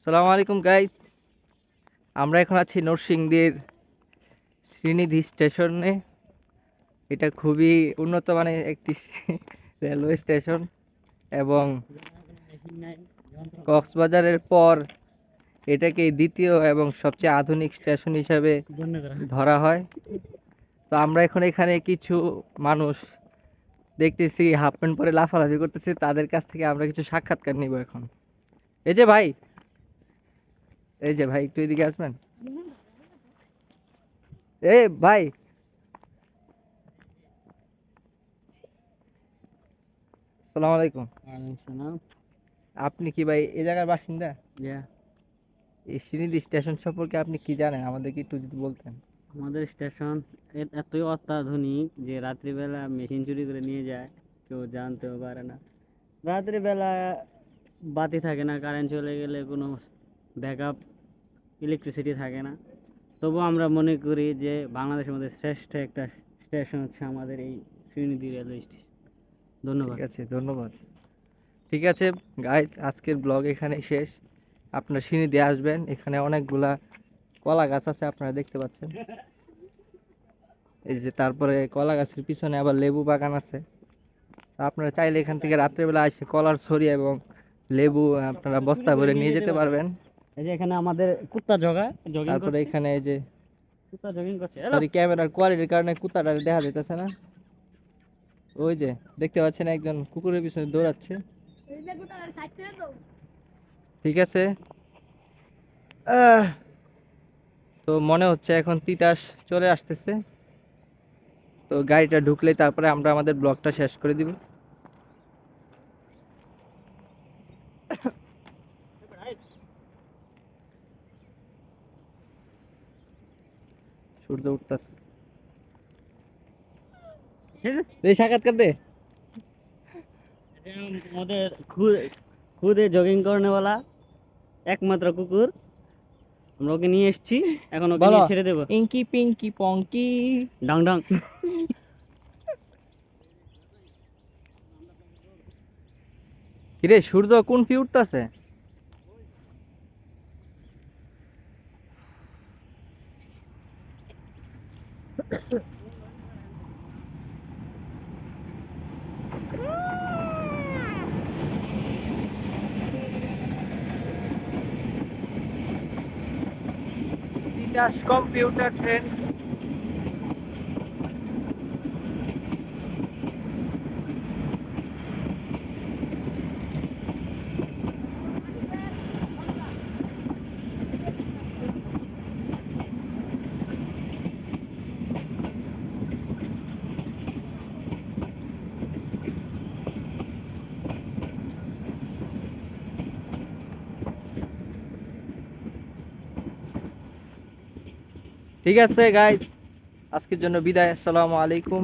সালামু আলাইকুম গাইস। আমরা এখন আছি নরসিংদীর শ্রীনিধি স্টেশনে। এটা খুবই উন্নত মানের একটি রেলওয়ে স্টেশন এবং কক্সবাজারের পর এটাকে দ্বিতীয় এবং সবচেয়ে আধুনিক স্টেশন হিসাবে ধরা হয়। তো আমরা এখন এখানে কিছু মানুষ দেখতেছি হাফ প্যান্ট পরে লাফালাফি করতেছে, তাদের কাছ থেকে আমরা কিছু সাক্ষাৎকার নিব এখন। এই যে ভাই, একটু এদিকে আসবেন। ভাই, আসসালামু আলাইকুম। ওয়ালাইকুম সালাম। আপনি কি ভাই এই জায়গার বাসিন্দা? ইয়া, এই শ্রীনিধি স্টেশন সম্পর্কে আপনি কি জানেন, আমাদেরকে একটু যদি বলতেন। আমাদের স্টেশন এতই অত্যাধুনিক যে রাত্রিবেলা মেশিন চুরি করে নিয়ে যায়, কেউ জানতেও পারে না। রাত্রিবেলা বাতি থাকে না, কারেন্ট চলে গেলে কোনো ব্যাকআপ ইলেকট্রিসিটি থাকে না। তবু আমরা মনে করি যে বাংলাদেশের মধ্যে শ্রেষ্ঠ একটা স্টেশন হচ্ছে আমাদের এই শ্রীনিধি রেলওয়ে স্টেশন। ধন্যবাদ। ঠিক আছে, ধন্যবাদ। ঠিক আছে গাইজ, আজকের ব্লগ এখানেই শেষ। আপনারা শ্রীনিধি আসবেন, এখানে অনেকগুলা কলা গাছ আছে, আপনারা দেখতে পাচ্ছেন। এই যে তারপরে কলা গাছের পিছনে আবার লেবু বাগান আছে। আপনারা চাইলে এখান থেকে রাত্রেবেলা এসে কলার ছড়ি এবং লেবু আপনারা বস্তা ভরে নিয়ে যেতে পারবেন। এই যে এখানে আমাদের কুত্তা জগিং তারপরে করছে। এখানে এই যে, কুত্তা জগিং করছে। সরি ক্যামেরার কোয়ালিটির কারণে কুত্তাটা দেখা যাইতেছে না। ওই যে দেখতে পাচ্ছেন একজন কুকুরের পিছনে দৌড়াচ্ছে। ঠিক আছে। আহ, তো মনে হচ্ছে এখন তিতাস চলে আসতেছে। তো গাড়িটা ঢুকলে তারপরে আমরা আমাদের ব্লগটা শেষ করে দিব। সূর্য উঠতেছে। এই সাক্ষাৎকার দে। আমাদের খুদে জগিং করনে वाला একমাত্র কুকুর, আমরা ওকে নিয়ে এসেছি, এখন ওকে বলো নিয়ে ছেড়ে দেবো। ইঙ্কি পিঙ্কি পঙ্কি। ডাং ডাং। কিরে সূর্য কোন ফি উঠতেছে? Titas computer train. ঠিক আছে গাইজ, আজকের জন্য বিদায়। আসসালামু আলাইকুম।